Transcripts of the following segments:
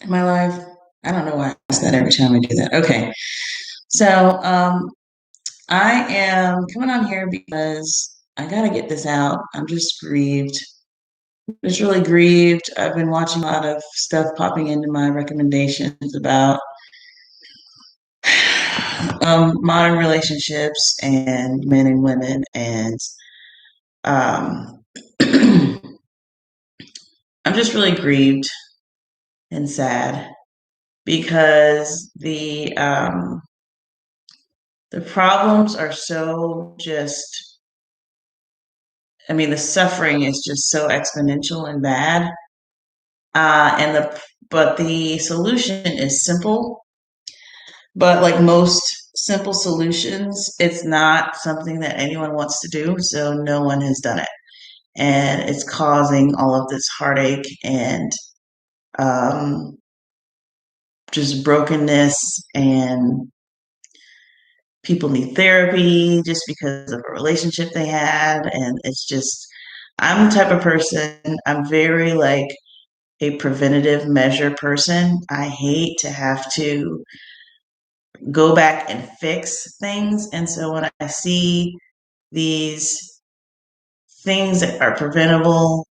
in my life. I don't know why I ask that every time I do that. Okay. So I am coming on here because I gotta get this out. I'm just grieved. Just really grieved. I've been watching a lot of stuff popping into my recommendations about modern relationships and men and women, and um, I'm just really grieved and sad because the problems are so just. I mean, the suffering is just so exponential and bad. And the solution is simple, but like most simple solutions, it's not something that anyone wants to do, so no one has done it. And it's causing all of this heartache and um, just brokenness, and people need therapy just because of a relationship they had. And it's just, I'm the type of person, I'm very like a preventative measure person. I hate to have to go back and fix things. And so when I see these things that are preventable,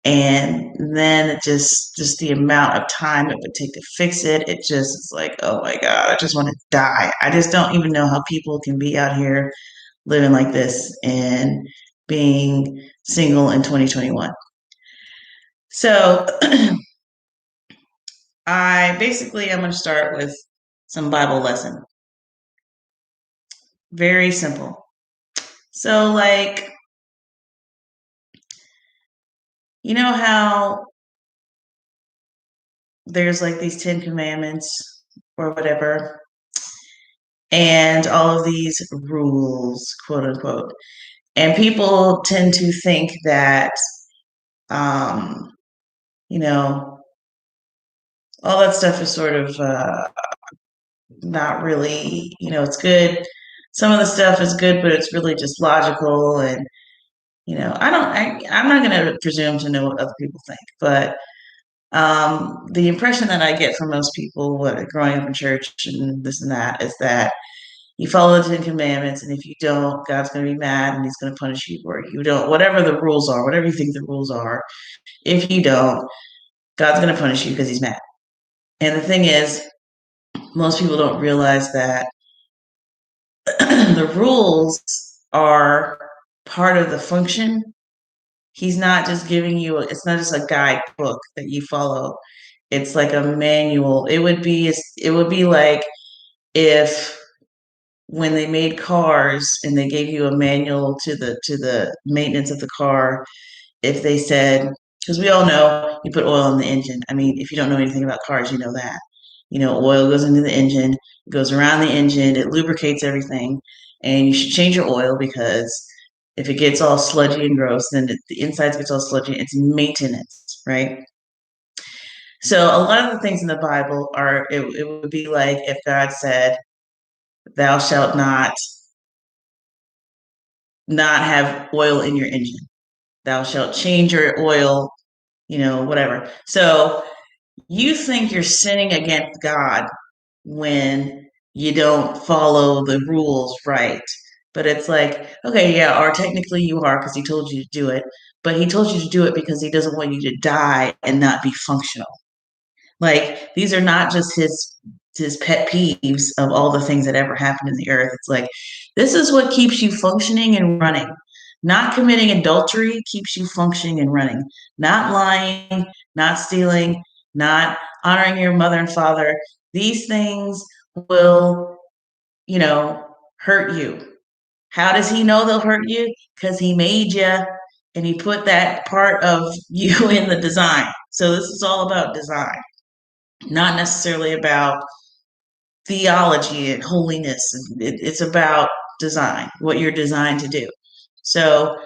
and then just the amount of time it would take to fix it, it just is like, oh my God, I just want to die. I just don't even know how people can be out here living like this and being single in 2021. So I'm going to start with some Bible lesson. Very simple. So, like, you know how there's like these 10 commandments or whatever, and all of these rules, quote unquote. And people tend to think that, um, you know, all that stuff is sort of not really, it's good. Some of the stuff is good, but it's really just logical. And, I'm not going to presume to know what other people think, but the impression that I get from most people growing up in church and this and that is that you follow the Ten Commandments, and if you don't, God's going to be mad and He's going to punish you, or you don't, whatever the rules are, whatever you think the rules are. If you don't, God's going to punish you because He's mad. And the thing is, most people don't realize that the rules are part of the function. He's not just giving you, it's not just a guidebook that you follow. It's like a manual. It would be like if when they made cars and they gave you a manual to the maintenance of the car, if they said, because we all know you put oil in the engine. I mean, if you don't know anything about cars, you know that. Oil goes into the engine, goes around the engine, it lubricates everything, and you should change your oil because if it gets all sludgy and gross, then the insides gets all sludgy. It's maintenance, right? So a lot of the things in the Bible it would be like if God said, "Thou shalt not have oil in your engine. Thou shalt change your oil, whatever." So you think you're sinning against God when you don't follow the rules right. But it's like, okay, yeah, or technically you are because He told you to do it, but He told you to do it because He doesn't want you to die and not be functional. Like these are not just his pet peeves of all the things that ever happened in the earth. It's like this is what keeps you functioning and running. Not committing adultery keeps you functioning and running. Not lying, not stealing, not honoring your mother and father. These things will, you know, hurt you. How does He know they'll hurt you? Because He made you and He put that part of you in the design. So this is all about design, not necessarily about theology and holiness. It's about design, what you're designed to do. So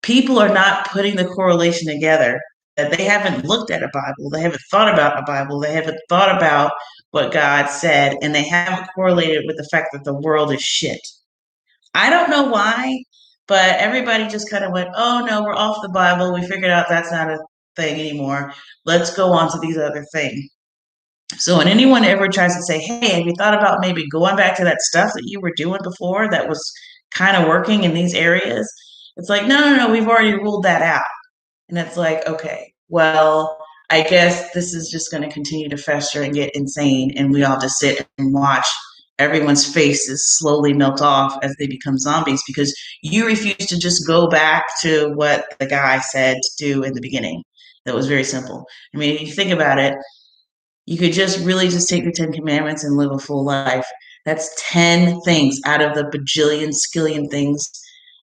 people are not putting the correlation together. That they haven't looked at a Bible, they haven't thought about a Bible, they haven't thought about what God said, and they haven't correlated with the fact that the world is shit. I don't know why, but everybody just kind of went, oh no, we're off the Bible. We figured out that's not a thing anymore. Let's go on to these other things. So when anyone ever tries to say, hey, have you thought about maybe going back to that stuff that you were doing before that was kind of working in these areas? It's like, no, no, no, we've already ruled that out. And it's like, okay, well, I guess this is just going to continue to fester and get insane. And we all just sit and watch everyone's faces slowly melt off as they become zombies because you refuse to just go back to what the guy said to do in the beginning. That was very simple. I mean, if you think about it, you could just really just take the 10 commandments and live a full life. That's 10 things out of the bajillion, skillion things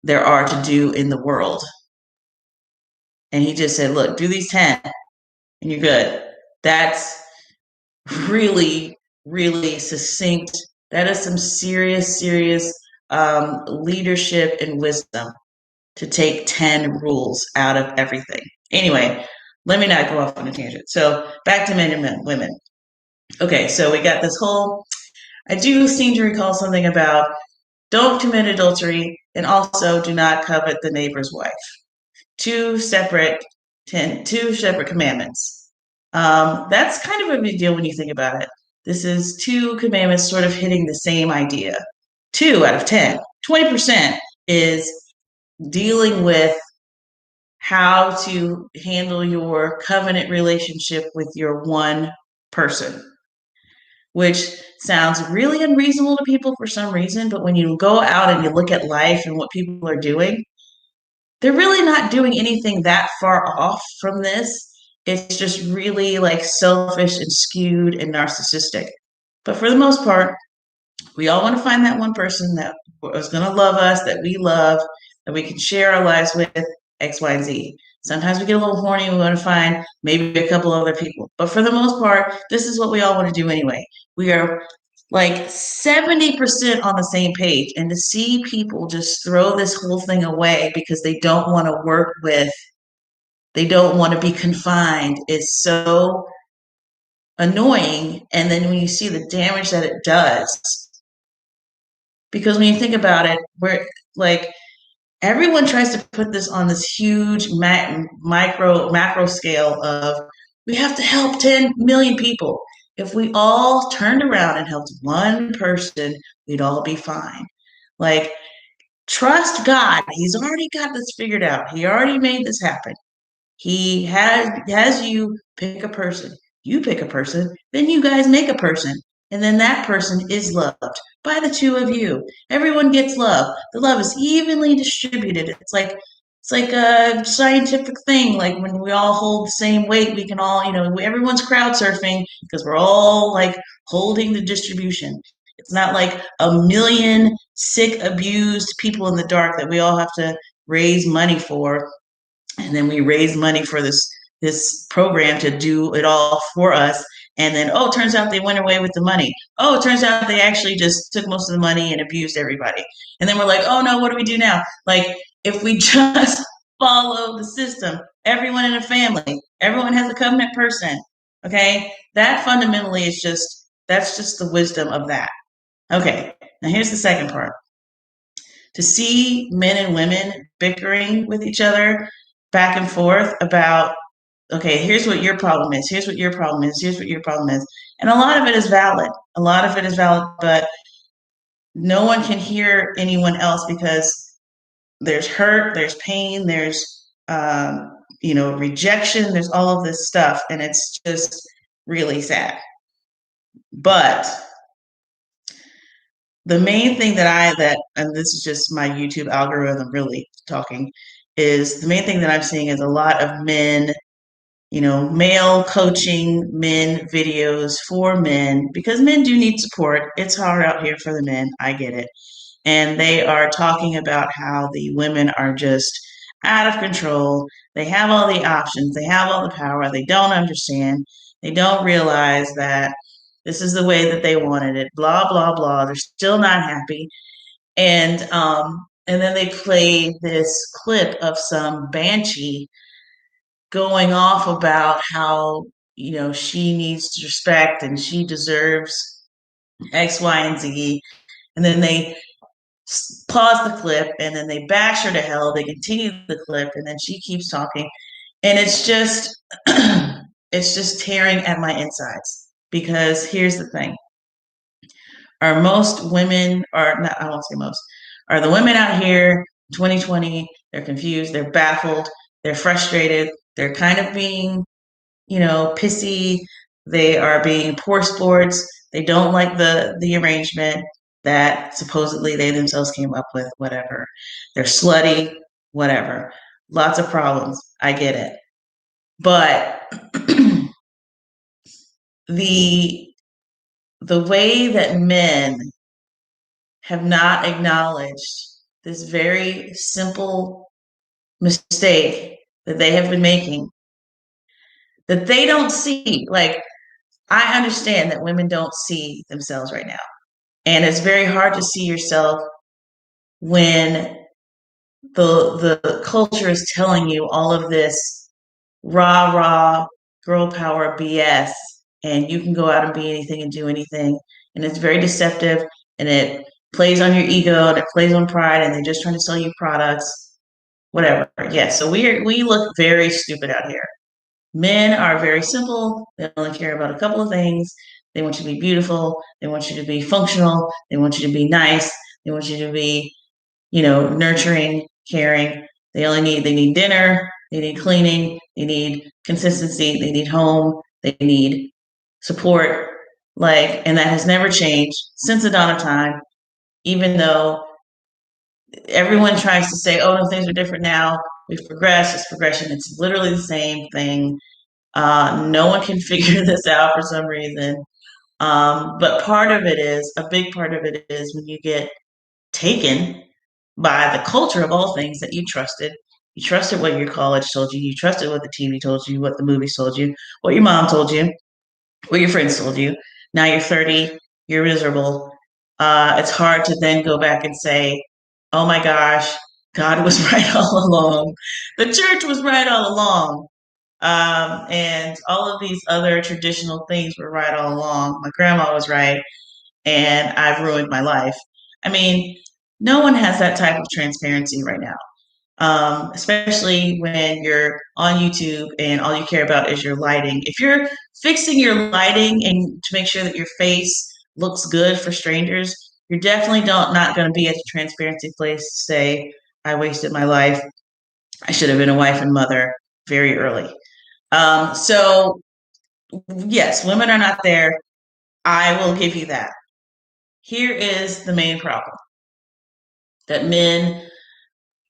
there are to do in the world. And he just said, look, do these 10 and you're good. That's really, really succinct. That is some serious, serious leadership and wisdom to take 10 rules out of everything. Anyway, let me not go off on a tangent. So back to men and women. Okay, so we got this whole, I do seem to recall something about don't commit adultery and also do not covet the neighbor's wife. Two separate commandments. That's kind of a big deal when you think about it. This is two commandments sort of hitting the same idea. 2 out of 10, 20% is dealing with how to handle your covenant relationship with your one person, which sounds really unreasonable to people for some reason. But when you go out and you look at life and what people are doing, they're really not doing anything that far off from this. It's just really like selfish and skewed and narcissistic. But for the most part, we all want to find that one person that is going to love us, that we love, that we can share our lives with, X, Y, and Z. Sometimes we get a little horny. We want to find maybe a couple other people. But for the most part, this is what we all want to do anyway. We are like 70% on the same page. And to see people just throw this whole thing away because they don't want to work with, they don't want to be confined is so annoying. And then when you see the damage that it does, because when you think about it, we're like, everyone tries to put this on this huge macro scale of we have to help 10 million people. If we all turned around and helped one person, we'd all be fine. Like, trust God. He's already got this figured out. He already made this happen. He has you pick a person. You pick a person, then you guys make a person. And then that person is loved by the two of you. Everyone gets love. The love is evenly distributed. It's like a scientific thing. Like when we all hold the same weight, we can all, everyone's crowd surfing because we're all like holding the distribution. It's not like a million sick, abused people in the dark that we all have to raise money for, and then we raise money for this program to do it all for us. And then, oh, it turns out they went away with the money. Oh, it turns out they actually just took most of the money and abused everybody. And then we're like, oh no, what do we do now? Like, if we just follow the system, everyone in a family, everyone has a covenant person. Okay, that fundamentally is that's just the wisdom of that. Okay, now here's the second part. To see men and women bickering with each other back and forth about, okay, here's what your problem is, here's what your problem is, here's what your problem is. And a lot of it is valid. A lot of it is valid, but no one can hear anyone else because there's hurt, there's pain, there's rejection, there's all of this stuff, and it's just really sad. But the main thing and this is just my YouTube algorithm really talking, is the main thing that I'm seeing is a lot of men, male coaching men videos for men, because men do need support. It's hard out here for the men. I get it. And they are talking about how the women are just out of control. They have all the options. They have all the power. They don't understand. They don't realize that this is the way that they wanted it. Blah, blah, blah. They're still not happy. And then they play this clip of some banshee going off about how, she needs respect and she deserves X, Y, and Z. And then they pause the clip and then they bash her to hell. They continue the clip and then she keeps talking. And it's just, it's just tearing at my insides Because here's the thing. Are most women, or not, I won't say most, are the women out here 2020, they're confused, they're baffled, they're frustrated, they're kind of being, pissy, they are being poor sports, they don't like the arrangement that supposedly they themselves came up with, whatever. They're slutty, whatever. Lots of problems. I get it. But the the way that men have not acknowledged this very simple mistake that they have been making, that they don't see. Like, I understand that women don't see themselves right now. And it's very hard to see yourself when the culture is telling you all of this rah rah girl power BS, and you can go out and be anything and do anything, and it's very deceptive, and it plays on your ego and it plays on pride, and they're just trying to sell you products, whatever. Yeah, so we look very stupid out here. Men are very simple. They only care about a couple of things. They want you to be beautiful. They want you to be functional. They want you to be nice. They want you to be, nurturing, caring. They need dinner. They need cleaning. They need consistency. They need home. They need support. And that has never changed since the dawn of time, even though everyone tries to say, oh, no, things are different now. We've progressed. It's progression. It's literally the same thing. No one can figure this out for some reason. But a big part of it is when you get taken by the culture of all things that you trusted. You trusted what your college told you. You trusted what the TV told you, what the movies told you, what your mom told you, what your friends told you. Now you're 30, you're miserable. It's hard to then go back and say, oh my gosh, God was right all along. The church was right all along. And all of these other traditional things were right all along. My grandma was right, and I've ruined my life. I mean, no one has that type of transparency right now, especially when you're on YouTube and all you care about is your lighting. If you're fixing your lighting and to make sure that your face looks good for strangers, you're definitely not going to be at the transparency place to say, I wasted my life. I should have been a wife and mother very early. So yes, women are not there. I will give you that. Here is the main problem, that men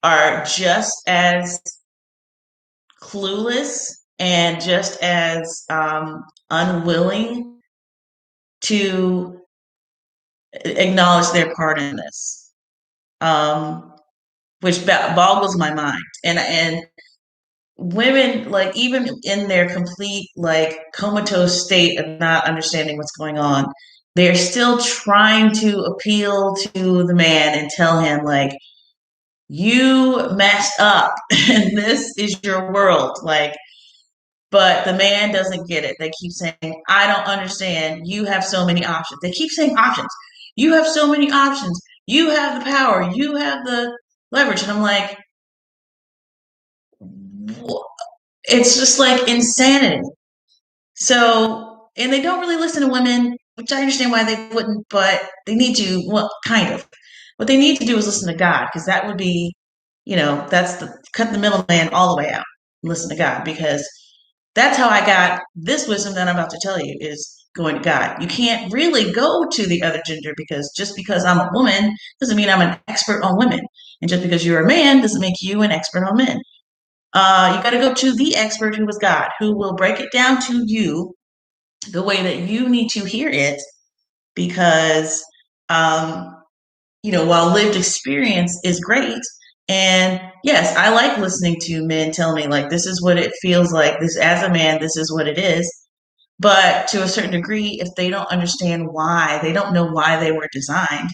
are just as clueless and just as unwilling to acknowledge their part in this, which boggles my mind. And women, like, even in their complete comatose state of not understanding what's going on, they're still trying to appeal to the man and tell him, like, you messed up and this is your world. But the man doesn't get it. They keep saying, I don't understand, you have so many options. They keep saying options. You have so many options. You have the power. You have the leverage. And I'm like, it's just like insanity. So, and they don't really listen to women, which I understand why they wouldn't, but they need to, well, kind of. What they need to do is listen to God, because that would be, that's cut the middleman all the way out. Listen to God, because that's how I got this wisdom that I'm about to tell you, is going to God. You can't really go to the other gender, because just because I'm a woman doesn't mean I'm an expert on women. And just because you're a man doesn't make you an expert on men. You got to go to the expert, who is God, who will break it down to you the way that you need to hear it. Because, while lived experience is great, and yes, I like listening to men tell me, like, this is what it feels like. This, as a man, this is what it is. But to a certain degree, if they don't understand why, they don't know why they were designed.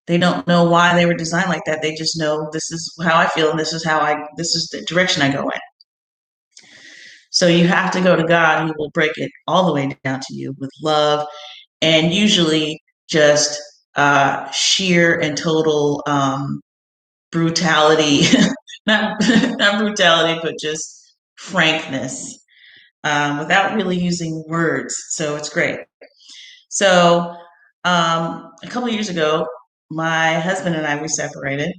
They don't know why they were designed like that. They just know, this is how I feel, and this is the direction I go in. So you have to go to God, who will break it all the way down to you with love, and usually just sheer and total brutality, not brutality, but just frankness. without really using words. So it's great. So a couple of years ago, my husband and I, we separated,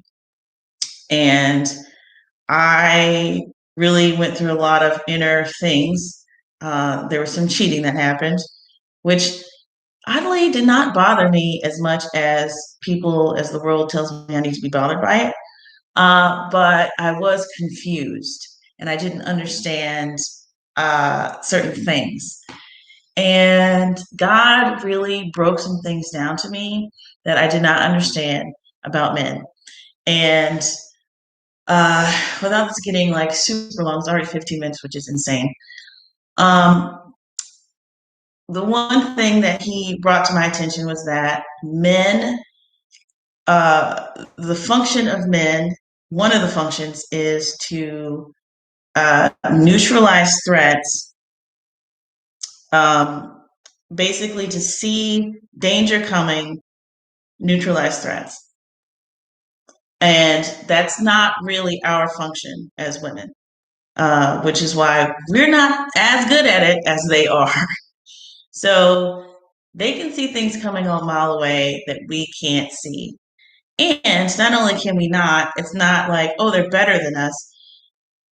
and I really went through a lot of inner things. There was some cheating that happened, which oddly did not bother me as much as as the world tells me I need to be bothered by it. But I was confused and I didn't understand certain things. And God really broke some things down to me that I did not understand about men. And without this getting like super long, it's already 15 minutes, which is insane. Um, the one thing that he brought to my attention was that the function of men, one of the functions is to neutralize threats, um, basically to see danger coming, neutralize threats. And that's not really our function as women, which is why we're not as good at it as they are. So they can see things coming a mile away that we can't see. And not only can we not, it's not like, oh, they're better than us.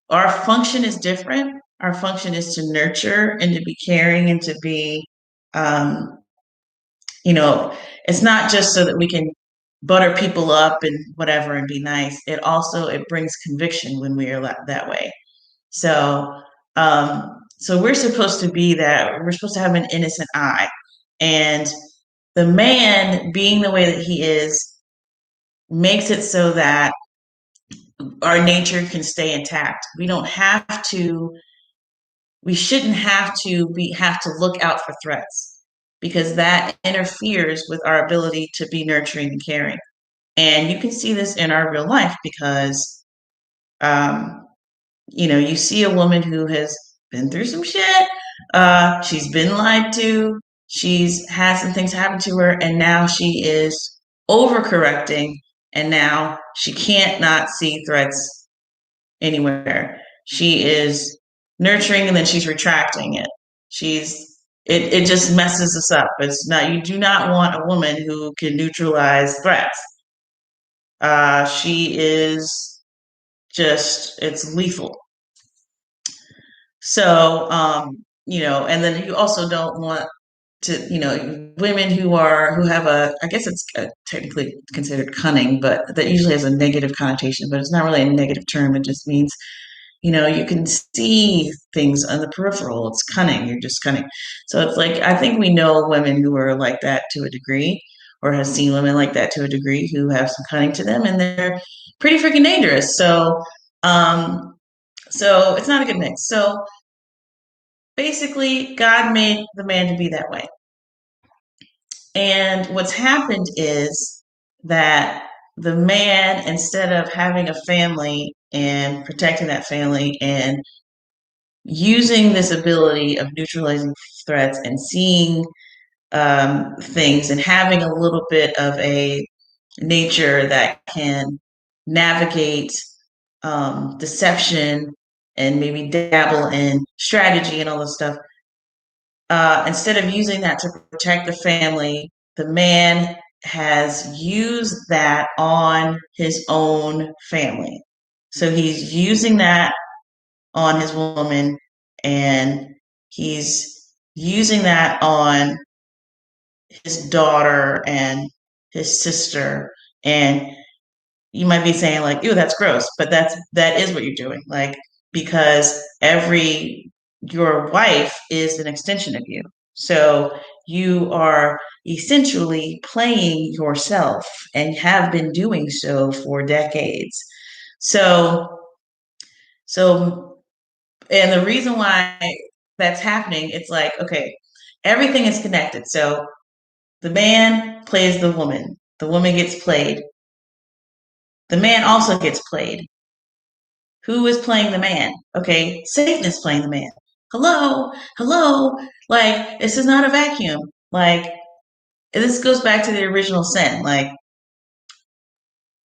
Our function is different. Our function is to nurture and to be caring and to be, um, you know, it's not just so that we can butter people up and whatever and be nice. It brings conviction when we are that way. So, so we're supposed to be that. We're supposed to have an innocent eye, and the man being the way that he is makes it so that our nature can stay intact. We shouldn't have to look out for threats because that interferes with our ability to be nurturing and caring. And you can see this in our real life because, um, you see a woman who has been through some shit. She's been lied to. She's had some things happen to her, and now she is overcorrecting, and now she can't not see threats anywhere. She is nurturing and then she's retracting it. It just messes us up. It's not You do not want a woman who can neutralize threats. She is just it's lethal. So and then you also don't want to, women who have I guess it's technically considered cunning, but that usually has a negative connotation, but it's not really a negative term. It just means you can see things on the peripheral. It's cunning. You're just cunning. So it's like, I think we know women who are like that to a degree, or have seen women like that to a degree who have some cunning to them, and they're pretty freaking dangerous. Um, so it's not a good mix. So basically, God made the man to be that way. And what's happened is that the man, instead of having a family and protecting that family and using this ability of neutralizing threats and seeing things and having a little bit of a nature that can navigate deception and maybe dabble in strategy and all this stuff. Instead of using that to protect the family, the man has used that on his own family. So he's using that on his woman, and he's using that on his daughter and his sister. And you might be saying like, ew, that's gross, but that is what you're doing. Like, because your wife is an extension of you. So you are essentially playing yourself and have been doing so for decades. So, so and the reason why that's happening, it's like, okay, everything is connected. So the man plays the woman gets played, the man also gets played. Who is playing the man? Okay, Satan is playing the man. Hello, hello. Like, this is not a vacuum. Like, this goes back to the original sin. Like,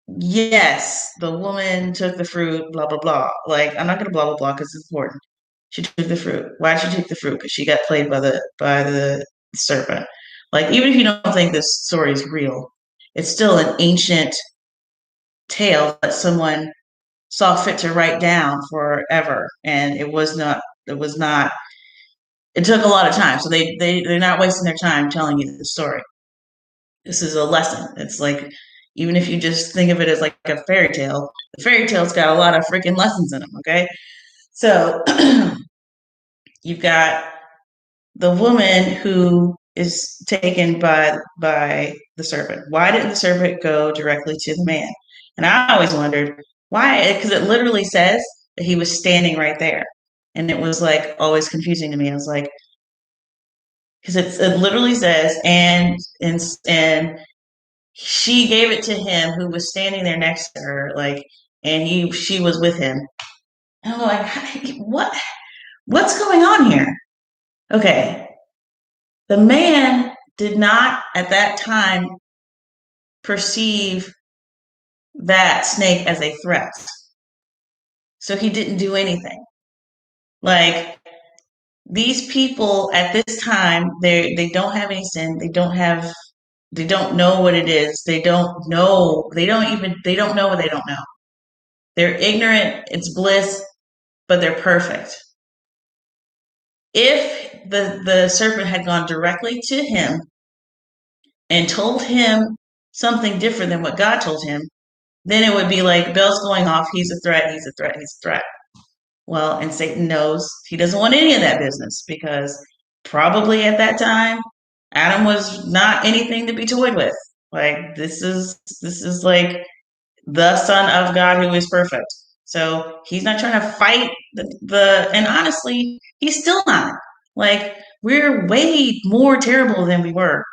yes, the woman took the fruit, blah, blah, blah. Like, I'm not going to blah, blah, blah because it's important. She took the fruit. Why did she take the fruit? Because she got played by the serpent. Like, even if you don't think this story is real, it's still an ancient tale that someone saw fit to write down forever, and it was not. It was not. It took a lot of time, so they're not wasting their time telling you the story. This is a lesson. It's like, even if you just think of it as like a fairy tale, the fairy tale's got a lot of freaking lessons in them. Okay, so you've got the woman who is taken by the serpent. Why didn't the serpent go directly to the man? And I always wondered why, because it literally says that he was standing right there, and it was like always confusing to me. I was like, because it literally says, and she gave it to him who was standing there next to her, like, and she was with him. And I'm like, what's going on here? Okay, the man did not at that time perceive that snake as a threat. So he didn't do anything. Like, these people at this time, they don't have any sin. They don't know what it is. They don't know what they don't know. They're ignorant, it's bliss, but they're perfect. If the serpent had gone directly to him and told him something different than what God told him, then it would be like bells going off. He's a threat. He's a threat. He's a threat. Well, and Satan knows he doesn't want any of that business, because probably at that time, Adam was not anything to be toyed with. Like, this is like the Son of God who is perfect. So he's not trying to fight and honestly, he's still not. Like, we're way more terrible than we were.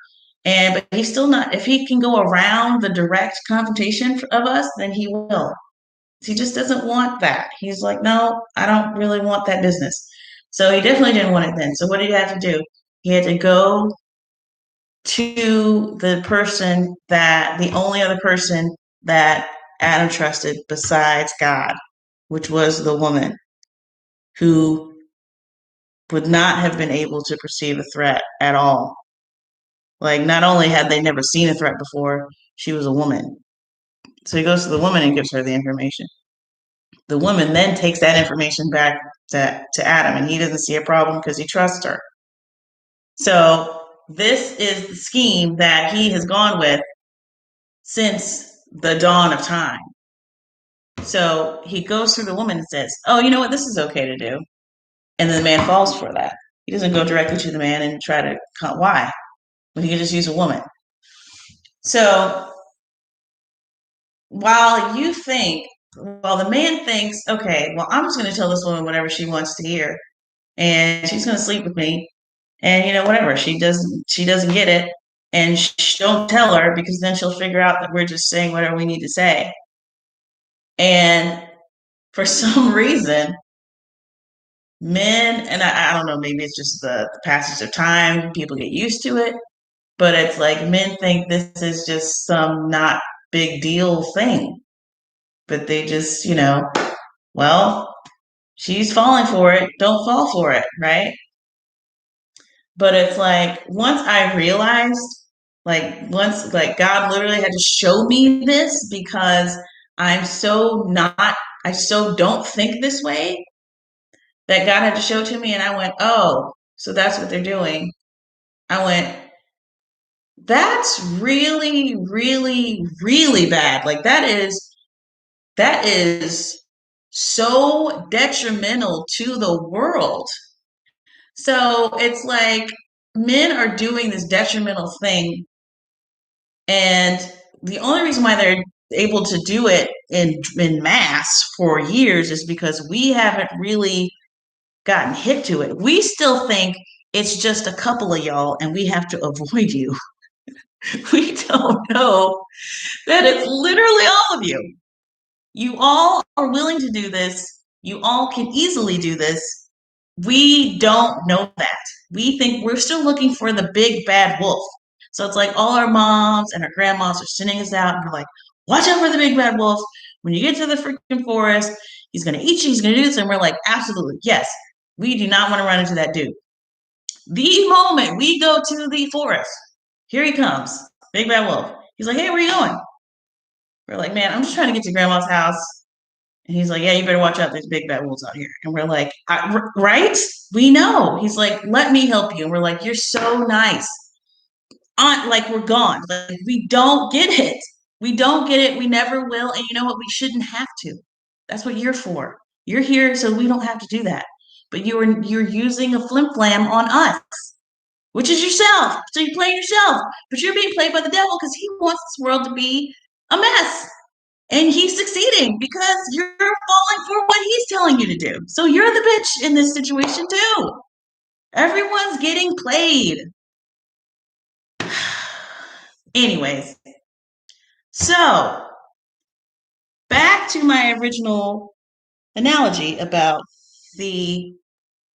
But he's still not. If he can go around the direct confrontation of us, then he will. He just doesn't want that. He's like, no, I don't really want that business. So he definitely didn't want it then. So what did he have to do? He had to go to the only other person that Adam trusted besides God, which was the woman, who would not have been able to perceive a threat at all. Like, not only had they never seen a threat before, she was a woman. So he goes to the woman and gives her the information. The woman then takes that information back to Adam, and he doesn't see a problem because he trusts her. So this is the scheme that he has gone with since the dawn of time. So he goes through the woman and says, oh, you know what? This is okay to do. And then the man falls for that. He doesn't go directly to the man and try to, why? When he can just use a woman. So while the man thinks, okay, well, I'm just going to tell this woman whatever she wants to hear, and she's going to sleep with me, and whatever, she doesn't get it, and don't tell her, because then she'll figure out that we're just saying whatever we need to say. And for some reason, men, and I don't know, maybe it's just the passage of time, people get used to it, but it's like men think this is just some not big deal thing. But they just, well, she's falling for it, don't fall for it, right? But it's like, once I realized, once God literally had to show me this, because I so don't think this way, that God had to show to me, and I went, oh, so that's what they're doing. I went, that's really, really, really bad. Like, that is so detrimental to the world. So it's like, men are doing this detrimental thing, and the only reason why they're able to do it in mass for years is because we haven't really gotten hit to it. We still think it's just a couple of y'all and we have to avoid you. We don't know that it's literally all of you. You all are willing to do this. You all can easily do this. We don't know that. We think we're still looking for the big bad wolf. So it's like all our moms and our grandmas are sending us out, and we're like, watch out for the big bad wolf. When you get to the freaking forest, he's going to eat you. He's going to do this. And we're like, absolutely, yes. We do not want to run into that dude. The moment we go to the forest, here he comes, big bad wolf. He's like, hey, where you going? We're like, man, I'm just trying to get to grandma's house. And he's like, yeah, you better watch out. There's big bad wolves out here. And we're like, right? We know. He's like, let me help you. And we're like, you're so nice. Like we're gone. Like we don't get it. We don't get it. We never will. And you know what? We shouldn't have to. That's what you're for. You're here so we don't have to do that. But you're using a flim flam on us, which is yourself. So you're playing yourself. But you're being played by the devil because he wants this world to be a mess. And he's succeeding because you're falling for what he's telling you to do. So you're the bitch in this situation too. Everyone's getting played. Anyways, so back to my original analogy about the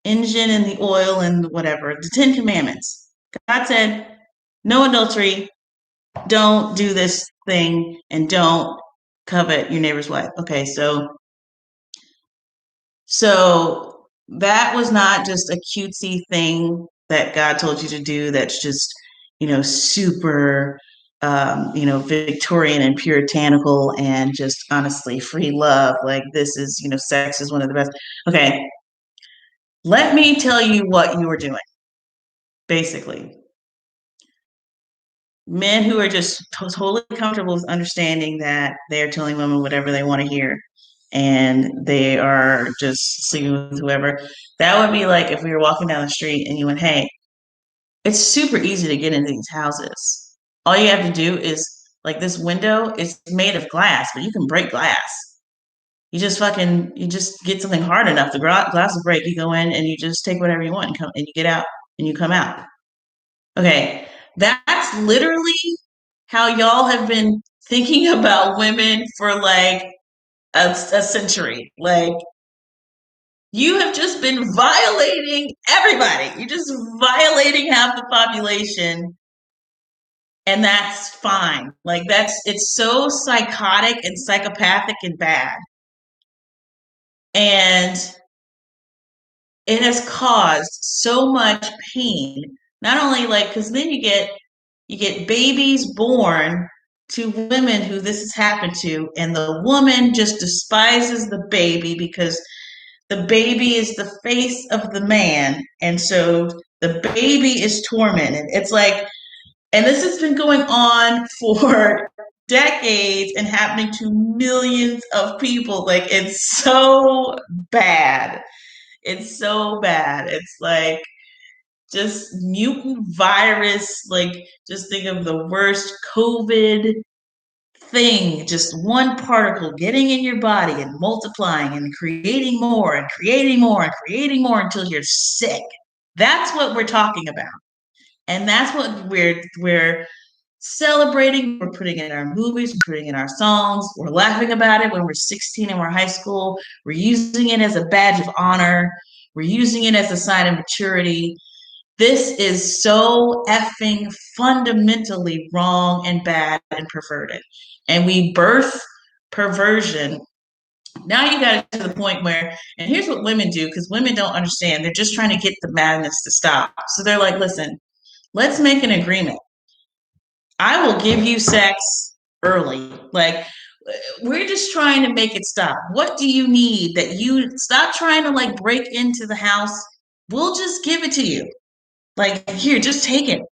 engine and the oil and whatever, the 10 Commandments. God said, no adultery, don't do this thing, and don't covet your neighbor's wife. Okay, so that was not just a cutesy thing that God told you to do that's just, super, Victorian and puritanical and just honestly free love. Like this is, sex is one of the best. Okay, let me tell you what you were doing, basically. Men who are just totally comfortable with understanding that they're telling women whatever they want to hear and they are just sleeping with whoever. That would be like if we were walking down the street and you went, hey, it's super easy to get into these houses. All you have to do is like this window is made of glass, but you can break glass. You just get something hard enough, the glass will break, you go in and you just take whatever you want and come and you get out and you come out. Okay, that's literally how y'all have been thinking about women for like a century. Like you have just been violating everybody. You're just violating half the population, and that's fine. Like it's so psychotic and psychopathic and bad. And it has caused so much pain. Not only like because then you get babies born to women who this has happened to, and the woman just despises the baby because the baby is the face of the man, and so the baby is tormented. It's like, and this has been going on for decades and happening to millions of people. Like it's so bad. It's so bad. It's like just mutant virus, like just think of the worst COVID thing, just one particle getting in your body and multiplying and creating more and creating more and creating more until you're sick. That's what we're talking about. And that's what we're celebrating. We're putting in our movies, we're putting in our songs, we're laughing about it when we're 16 and we're high school. We're using it as a badge of honor. We're using it as a sign of maturity. This is so effing fundamentally wrong and bad and perverted. And we birth perversion. Now you got to the point where, and here's what women do, because women don't understand. They're just trying to get the madness to stop. So they're like, listen, let's make an agreement. I will give you sex early. Like, we're just trying to make it stop. What do you need that you stop trying to like break into the house? We'll just give it to you. Like, here, just take it.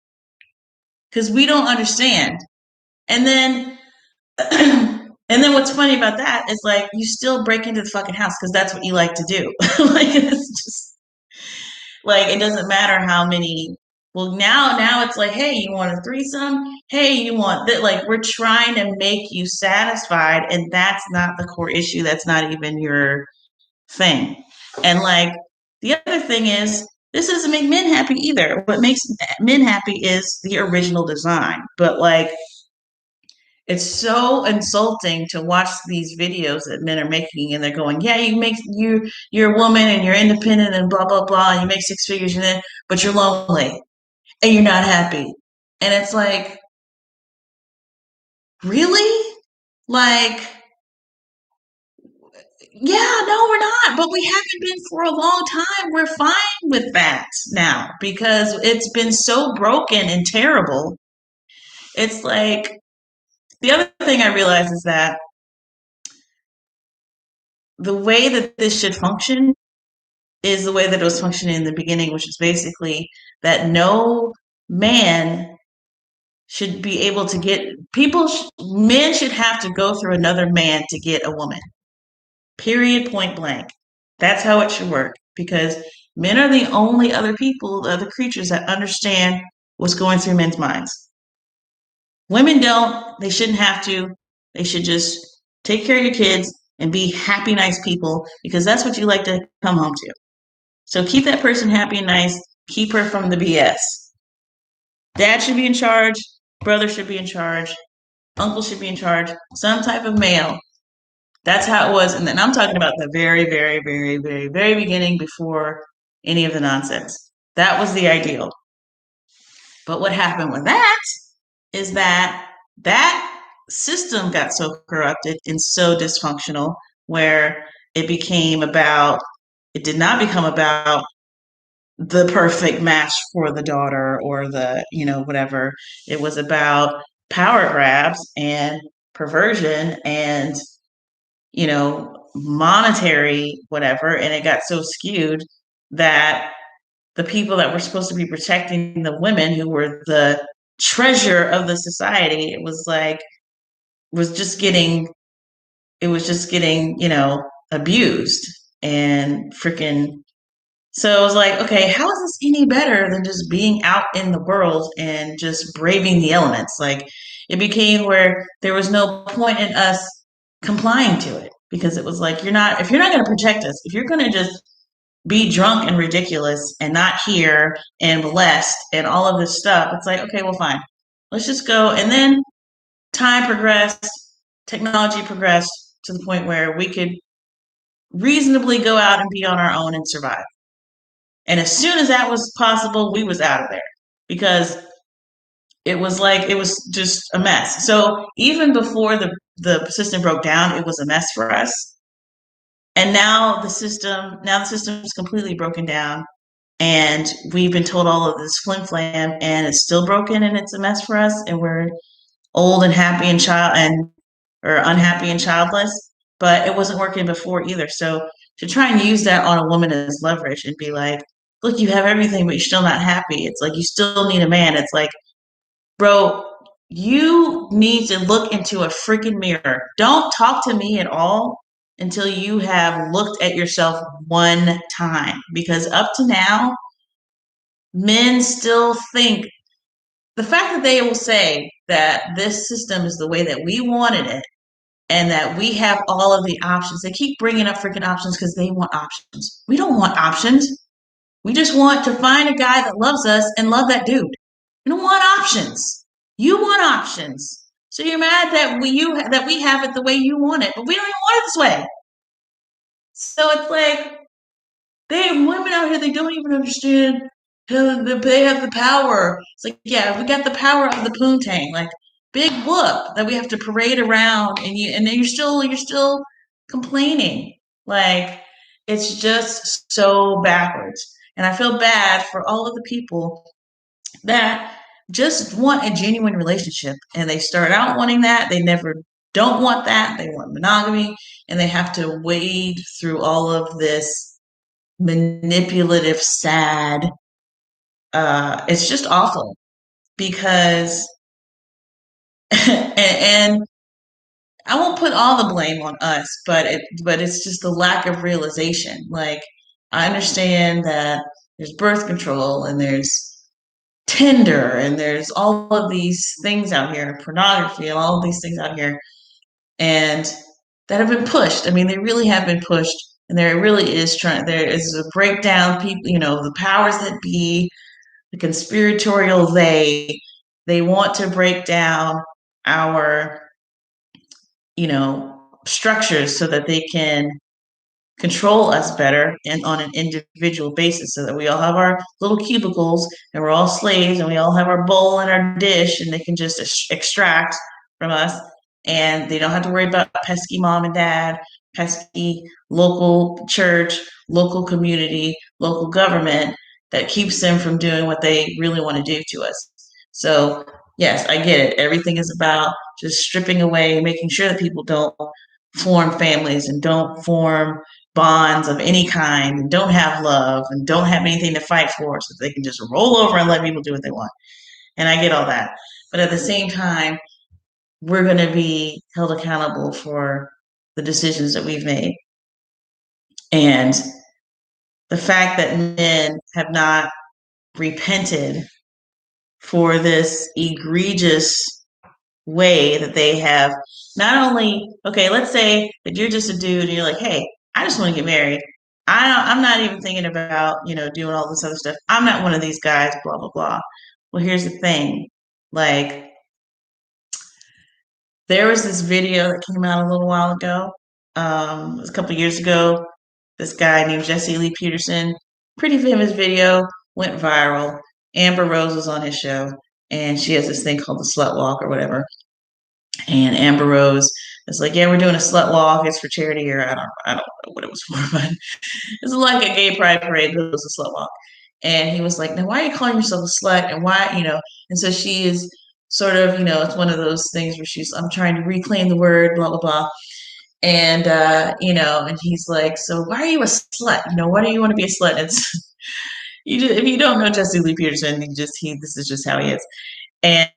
Because we don't understand. And then and then what's funny about that is like you still break into the fucking house because that's what you like to do. Like it's just like it doesn't matter how many. Well, now it's like, hey, you want a threesome? Hey, you want that? Like we're trying to make you satisfied, and that's not the core issue. That's not even your thing. And like the other thing is, this doesn't make men happy either. What makes men happy is the original design. But like it's so insulting to watch these videos that men are making and they're going, yeah, you're a woman and you're independent and blah blah blah and you make six figures and then but you're lonely and you're not happy. And it's like, really? Like Yeah, no, we're not, but we haven't been for a long time. We're fine with that now because it's been so broken and terrible. It's like the other thing I realize is that the way that this should function is the way that it was functioning in the beginning, which is basically that no man should be able to get men should have to go through another man to get a woman. Period, point blank. That's how it should work because men are the only other people, the other creatures that understand what's going through men's minds. Women don't, they shouldn't have to. They should just take care of your kids and be happy, nice people because that's what you like to come home to. So keep that person happy and nice. Keep her from the BS. Dad should be in charge. Brother should be in charge. Uncle should be in charge. Some type of male. That's how it was. And then I'm talking about the very, very, very, very, very beginning before any of the nonsense. That was the ideal. But what happened with that is that that system got so corrupted and so dysfunctional where it became about, it did not become about the perfect match for the daughter or the, whatever. It was about power grabs and perversion and, monetary whatever. And it got so skewed that the people that were supposed to be protecting the women who were the treasure of the society, was just getting, abused and freaking. So it was like, okay, how is this any better than just being out in the world and just braving the elements? Like it became where there was no point in us complying to it because it was like, if you're not going to protect us, if you're going to just be drunk and ridiculous and not hear and molest and all of this stuff, it's like, okay, well, fine. Let's just go. And then time progressed, technology progressed to the point where we could reasonably go out and be on our own and survive. And as soon as that was possible, we was out of there because it was just a mess. So even before the system broke down, it was a mess for us. And now the system is completely broken down and we've been told all of this flim flam and it's still broken and it's a mess for us and we're old and happy and or unhappy and childless, but it wasn't working before either. So to try and use that on a woman as leverage and be like, look, you have everything, but you're still not happy. It's like you still need a man. It's like, bro, you need to look into a freaking mirror. Don't talk to me at all until you have looked at yourself one time. Because up to now, men still think the fact that they will say that this system is the way that we wanted it and that we have all of the options. They keep bringing up freaking options because they want options. We don't want options. We just want to find a guy that loves us and love that dude. We don't want options. You want options. So you're mad that we have it the way you want it, but we don't even want it this way. So it's like they have women out here, they don't even understand how they have the power. It's like, yeah, we got the power of the poontang, like big whoop that we have to parade around and then you're still complaining. Like it's just so backwards. And I feel bad for all of the people that just want a genuine relationship and they start out wanting that. They never don't want that. They want monogamy and they have to wade through all of this manipulative, sad. It's just awful because, and I won't put all the blame on us, but it's just the lack of realization. Like I understand that there's birth control and there's Tinder and there's all of these things out here, pornography and all of these things out here, and that have been pushed. I mean, they really have been pushed, and there really is there is a breakdown. People, the powers that be, the conspiratorial they want to break down our, structures so that they can control us better and on an individual basis so that we all have our little cubicles and we're all slaves and we all have our bowl and our dish and they can just extract from us and they don't have to worry about pesky mom and dad pesky local church, local community, local government that keeps them from doing what they really want to do to us. So, yes, I get it. Everything is about just stripping away, making sure that people don't form families and don't form bonds of any kind and don't have love and don't have anything to fight for so they can just roll over and let people do what they want. And I get all that. But at the same time, we're going to be held accountable for the decisions that we've made. And the fact that men have not repented for this egregious way that they have not only, okay, let's say that you're just a dude and you're like, hey, I just want to get married. I'm not even thinking about, doing all this other stuff. I'm not one of these guys, blah, blah, blah. Well, here's the thing. Like, there was this video that came out a little while ago, it was a couple years ago. This guy named Jesse Lee Peterson, pretty famous video, went viral. Amber Rose was on his show, and she has this thing called the slut walk or whatever. And Amber Rose is like, yeah, we're doing a slut walk. It's for charity, or I don't know what it was for, but it's like a gay pride parade, but it was a slut walk. And he was like, now why are you calling yourself a slut? And why, and so she is sort of, it's one of those things where I'm trying to reclaim the word, blah, blah, blah. And, and he's like, so why are you a slut? Why do you want to be a slut? It's, if you don't know Jesse Lee Peterson, this is just how he is. And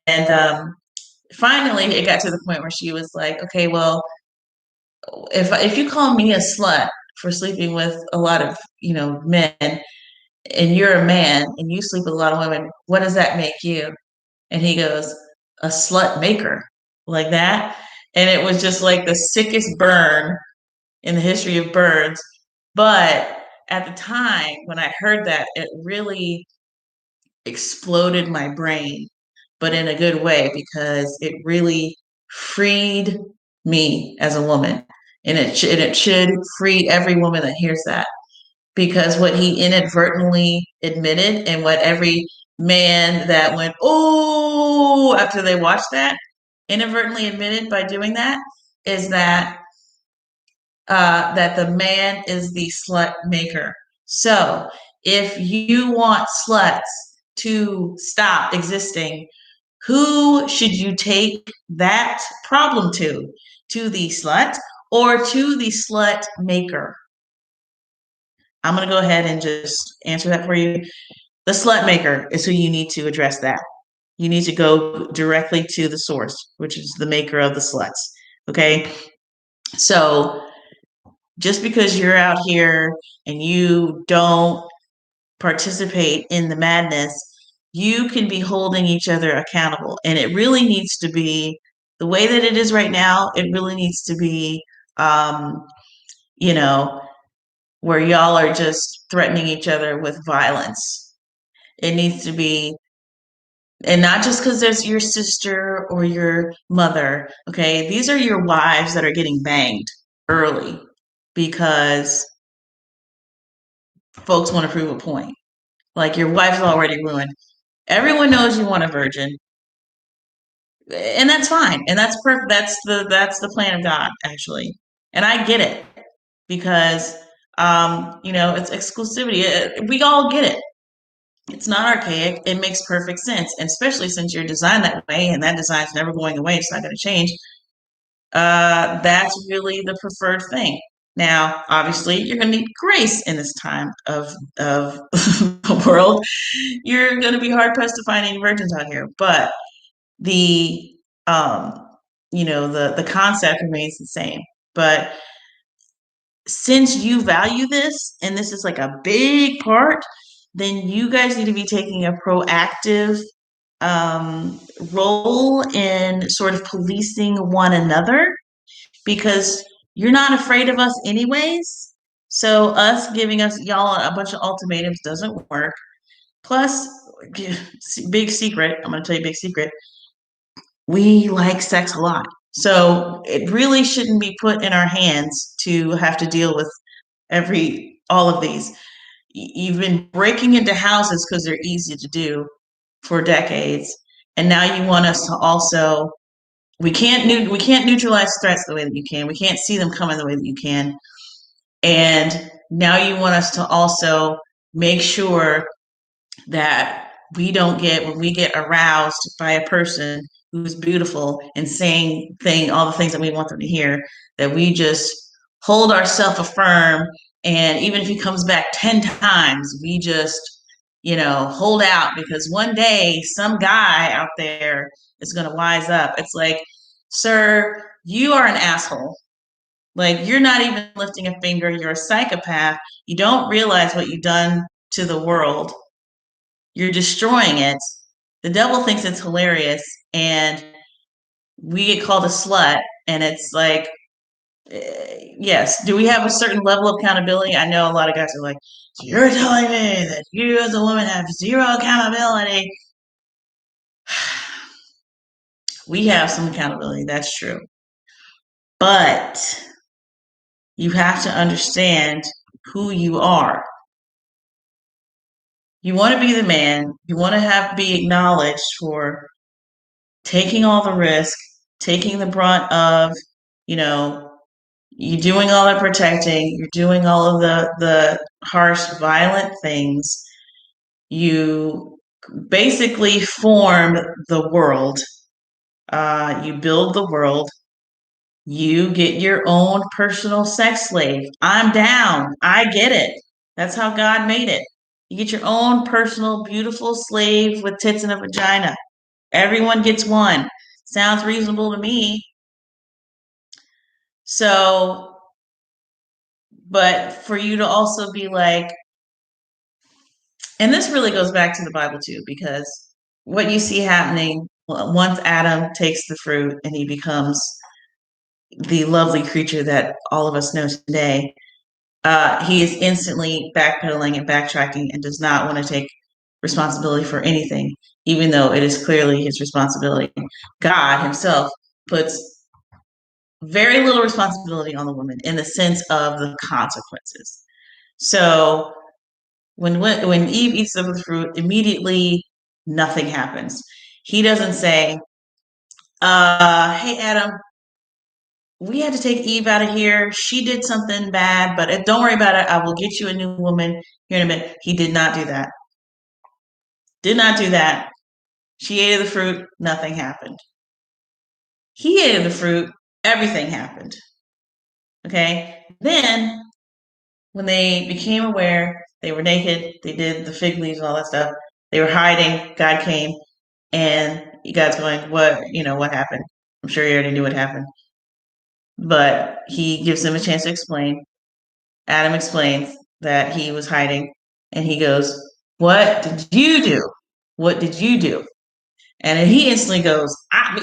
finally, it got to the point where she was like, okay, well, if you call me a slut for sleeping with a lot of, men, and you're a man and you sleep with a lot of women, what does that make you? And he goes, a slut maker, like that. And it was just like the sickest burn in the history of burns. But at the time when I heard that, it really exploded my brain, but in a good way, because it really freed me as a woman. And it should free every woman that hears that, because what he inadvertently admitted, and what every man that went, oh, after they watched that, inadvertently admitted by doing that, is that the man is the slut maker. So if you want sluts to stop existing, who should you take that problem to? To the slut or to the slut maker? I'm going to go ahead and just answer that for you. The slut maker is who you need to address that. You need to go directly to the source, which is the maker of the sluts. Okay? So just because you're out here and you don't participate in the madness, you can be holding each other accountable. And it really needs to be the way that it is right now. It really needs to be, you know, where y'all are just threatening each other with violence. It needs to be, and not just because there's your sister or your mother, okay? These are your wives that are getting banged early because folks want to prove a point. Like, your wife's already ruined. Everyone knows you want a virgin, and that's fine, and that's perfect. That's the plan of God, actually, and I get it, because it's exclusivity. We all get it. It's not archaic. It makes perfect sense, and especially since you're designed that way, and that design's never going away. It's not going to change. That's really the preferred thing. Now, obviously, you're going to need grace in this time of the world. You're going to be hard pressed to find any virgins out here, but the the concept remains the same. But since you value this, and this is like a big part, then you guys need to be taking a proactive role in sort of policing one another, because you're not afraid of us anyways. So us giving us y'all a bunch of ultimatums doesn't work. Plus, big secret, I'm going to tell you a big secret. We like sex a lot. So it really shouldn't be put in our hands to have to deal with all of these. You've been breaking into houses because they're easy to do for decades. And now you want us to also we can't neutralize threats the way that you can. We can't see them coming the way that you can. And now you want us to also make sure that we don't get when we get aroused by a person who's beautiful and saying all the things that we want them to hear, that we just hold ourselves affirm, and even if he comes back 10 times, we just hold out, because one day some guy out there is going to wise up. It's like, sir, you are an asshole. Like, you're not even lifting a finger. You're a psychopath. You don't realize what you've done to the world. You're destroying it. The devil thinks it's hilarious, and we get called a slut. And it's like, yes, do we have a certain level of accountability? I know a lot of guys are like, so you're telling me that you as a woman have zero accountability. We have some accountability, that's true. But you have to understand who you are. You want to be the man. You want to be acknowledged for taking all the risk, taking the brunt of, you doing all the protecting, you're doing all of the harsh, violent things. You basically form the world. You build the world. You get your own personal sex slave. I'm down. I get it. That's how God made it. You get your own personal, beautiful slave with tits and a vagina. Everyone gets one. Sounds reasonable to me. So, but for you to also be like, and this really goes back to the Bible too, because what you see happening once Adam takes the fruit and he becomes the lovely creature that all of us know today, he is instantly backpedaling and backtracking and does not want to take responsibility for anything, even though it is clearly his responsibility. God himself puts very little responsibility on the woman in the sense of the consequences. So when Eve eats of the fruit, immediately nothing happens. He doesn't say, hey, Adam, we had to take Eve out of here. She did something bad, but don't worry about it. I will get you a new woman here in a minute. He did not do that. Did not do that. She ate of the fruit. Nothing happened. He ate of the fruit. Everything happened. Okay. Then when they became aware, they were naked. They did the fig leaves and all that stuff. They were hiding. God came, and God's going, what happened? I'm sure you already knew what happened. But he gives them a chance to explain. Adam explains that he was hiding, and he goes, what did you do? What did you do? And then he instantly goes, I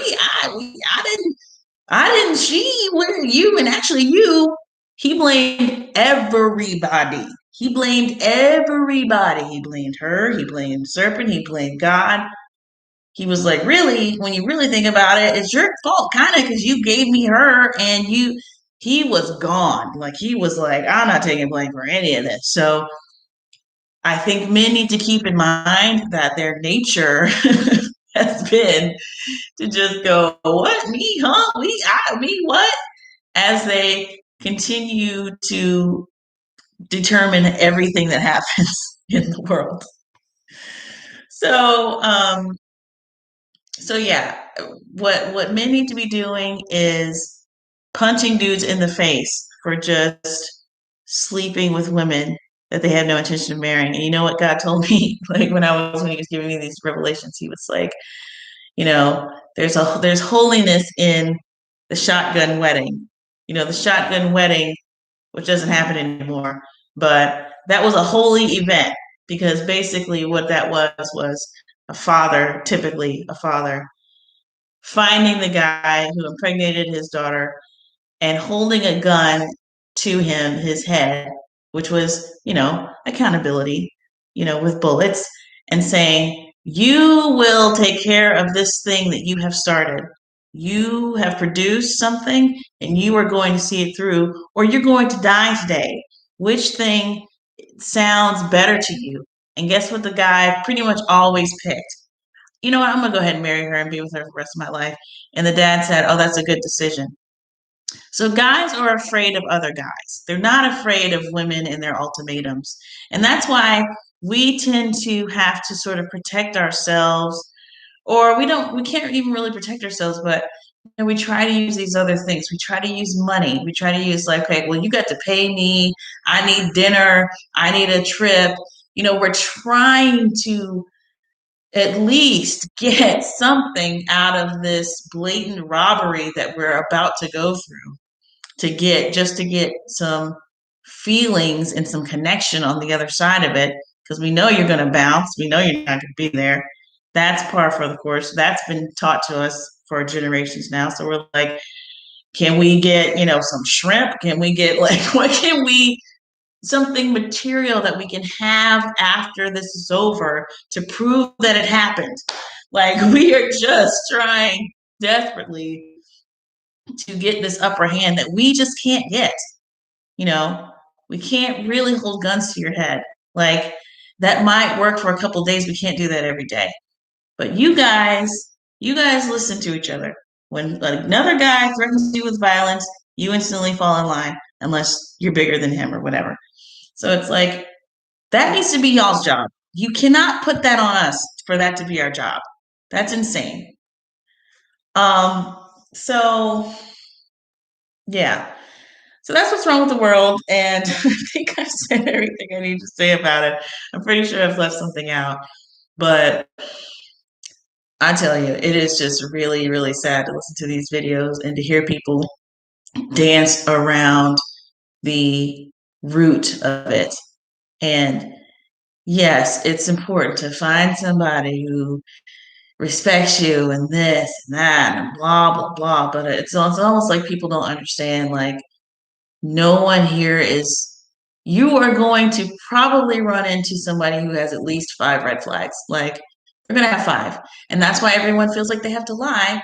didn't, she, where you, and actually you. He blamed everybody. He blamed everybody. He blamed her. He blamed the serpent. He blamed God. He was like, really, when you really think about it, it's your fault, kind of, because you gave me her, and he was gone. Like, he was like, I'm not taking blame for any of this. So I think men need to keep in mind that their nature has been to just go, what, me, huh? Me, what? As they continue to determine everything that happens in the world. So, yeah, what men need to be doing is punching dudes in the face for just sleeping with women that they had no intention of marrying. And you know what God told me? Like when he was giving me these revelations, he was like, there's holiness in the shotgun wedding. The shotgun wedding, which doesn't happen anymore, but that was a holy event, because basically what that was typically a father, finding the guy who impregnated his daughter and holding a gun to his head, which was, accountability, with bullets, and saying, you will take care of this thing that you have started. You have produced something, and you are going to see it through, or you're going to die today. Which thing sounds better to you? And guess what the guy pretty much always picked? you know what, I'm gonna go ahead and marry her and be with her for the rest of my life. And the dad said, oh, that's a good decision. So guys are afraid of other guys. They're not afraid of women and their ultimatums. And that's why we tend to have to sort of protect ourselves, or we can't even really protect ourselves, but we try to use these other things. We try to use money. We try to use like, okay, well, you got to pay me. I need dinner. I need a trip. We're trying to at least get something out of this blatant robbery that we're about to go through to get some feelings and some connection on the other side of it, because we know you're going to bounce. We know you're not going to be there. That's par for the course. That's been taught to us for generations now. So we're like, can we get, some shrimp? Can we get like, what can we, something material that we can have after this is over to prove that it happened? Like, we are just trying desperately to get this upper hand that we just can't get. You know, we can't really hold guns to your head. Like, that might work for a couple of days. We can't do that every day. But you guys listen to each other. When another guy threatens you with violence, you instantly fall in line unless you're bigger than him or whatever. So it's like, that needs to be y'all's job. You cannot put that on us for that to be our job. That's insane. So yeah. So that's what's wrong with the world. And I think I've said everything I need to say about it. I'm pretty sure I've left something out. But I tell you, it is just really, really sad to listen to these videos and to hear people dance around the root of it. And yes, it's important to find somebody who respects you and this and that and blah, blah, blah. But it's almost like people don't understand, like, no one here is, you are going to probably run into somebody who has at least 5 red flags. Like, we're going to have 5. And that's why everyone feels like they have to lie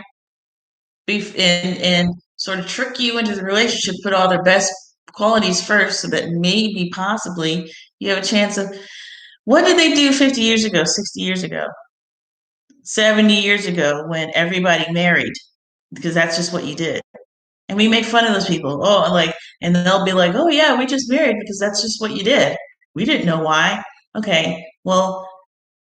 and sort of trick you into the relationship, put all their best qualities first so that maybe, possibly, you have a chance of, what did they do 50 years ago, 60 years ago, 70 years ago when everybody married? Because that's just what you did. And we make fun of those people. Oh, like, and they'll be like, oh, yeah, we just married because that's just what you did. We didn't know why. Okay, well,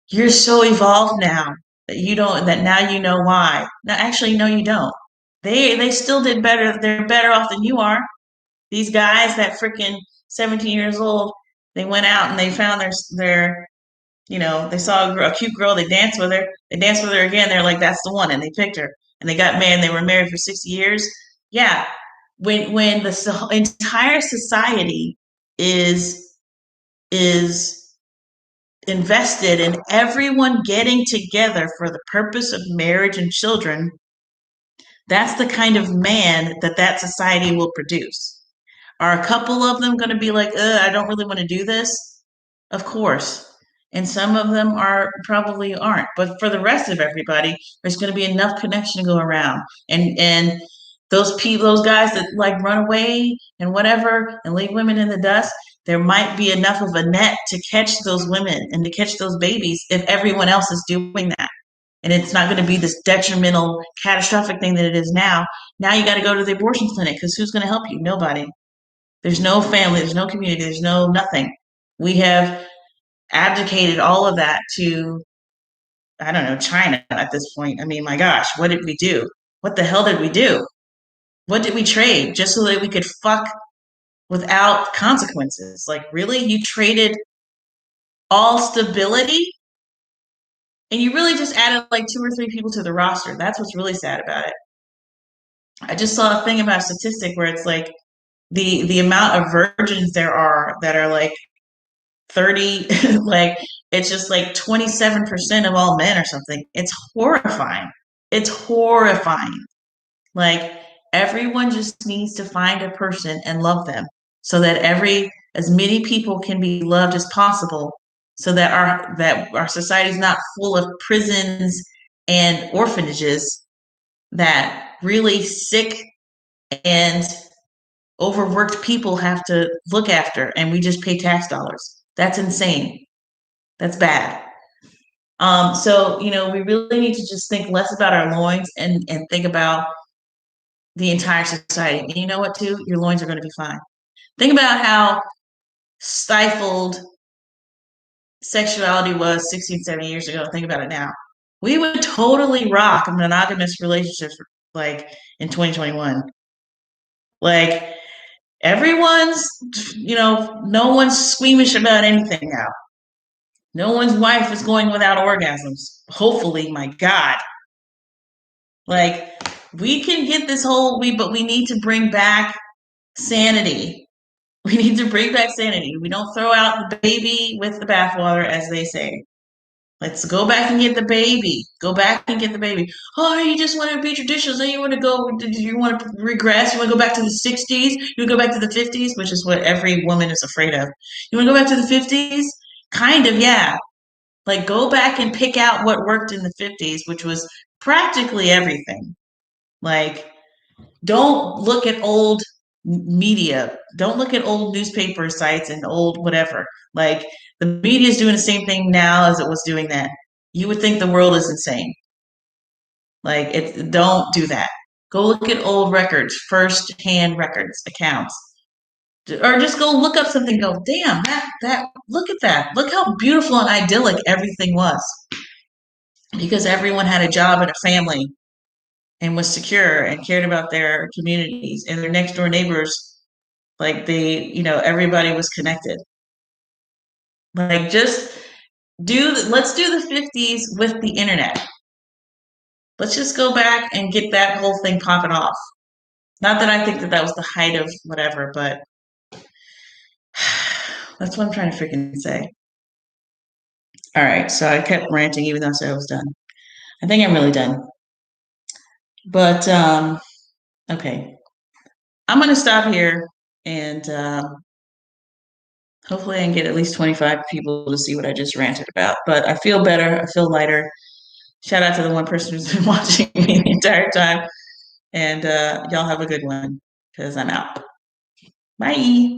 you're so evolved now that you don't, that now you know why. No, actually, no, you don't. They still did better. They're better off than you are. These guys that freaking 17 years old, they went out and they found their they saw a cute girl, they danced with her, again, they're like, that's the one, and they picked her, and they got married, and they were married for 60 years. Yeah, when the entire society is invested in everyone getting together for the purpose of marriage and children, that's the kind of man that society will produce. Are a couple of them going to be like, I don't really want to do this? Of course. And some of them probably aren't. But for the rest of everybody, there's going to be enough connection to go around. And those guys that like run away and whatever and leave women in the dust, there might be enough of a net to catch those women and to catch those babies if everyone else is doing that. And it's not going to be this detrimental, catastrophic thing that it is now. Now you got to go to the abortion clinic because who's going to help you? Nobody. There's no family, there's no community, there's no nothing. We have abdicated all of that to, I don't know, China at this point. I mean, my gosh, what did we do? What the hell did we do? What did we trade just so that we could fuck without consequences? Like, really? You traded all stability and you really just added like 2 or 3 people to the roster. That's what's really sad about it. I just saw a thing about a statistic where it's like the amount of virgins there are that are like 30, like, it's just like 27% of all men or something. It's horrifying. It's horrifying. Like, everyone just needs to find a person and love them so that as many people can be loved as possible, so that our society is not full of prisons and orphanages that really sick and overworked people have to look after, and we just pay tax dollars. That's insane. That's bad. So, we really need to just think less about our loins and think about the entire society. And you know what, too? Your loins are going to be fine. Think about how stifled sexuality was 16, 70 years ago. Think about it now. We would totally rock monogamous relationships like in 2021. Like everyone's, no one's squeamish about anything now. No one's wife is going without orgasms. Hopefully, my God. Like we can get this but we need to bring back sanity. We need to bring back sanity. We don't throw out the baby with the bathwater, as they say. Let's go back and get the baby. Go back and get the baby. Oh, you just want to be traditional. So you want to go, you want to regress? You want to go back to the 60s? You want to go back to the 50s, which is what every woman is afraid of. You want to go back to the 50s? Kind of, yeah. Like go back and pick out what worked in the 50s, which was practically everything. Like don't look at old media. Don't look at old newspaper sites and old whatever. Like the media is doing the same thing now as it was doing then. You would think the world is insane. Like don't do that. Go look at old records, first hand records, accounts. Or just go look up something, go, damn, that look at that. Look how beautiful and idyllic everything was. Because everyone had a job and a family and was secure and cared about their communities and their next door neighbors. Like everybody was connected. Like just let's do the 50s with the internet. Let's just go back and get that whole thing popping off. Not that I think that was the height of whatever, but that's what I'm trying to freaking say. All right, so I kept ranting even though I said I was done. I think I'm really done. But okay, I'm going to stop here and hopefully I can get at least 25 people to see what I just ranted about. But I feel better. I feel lighter. Shout out to the one person who's been watching me the entire time. And y'all have a good one because I'm out. Bye.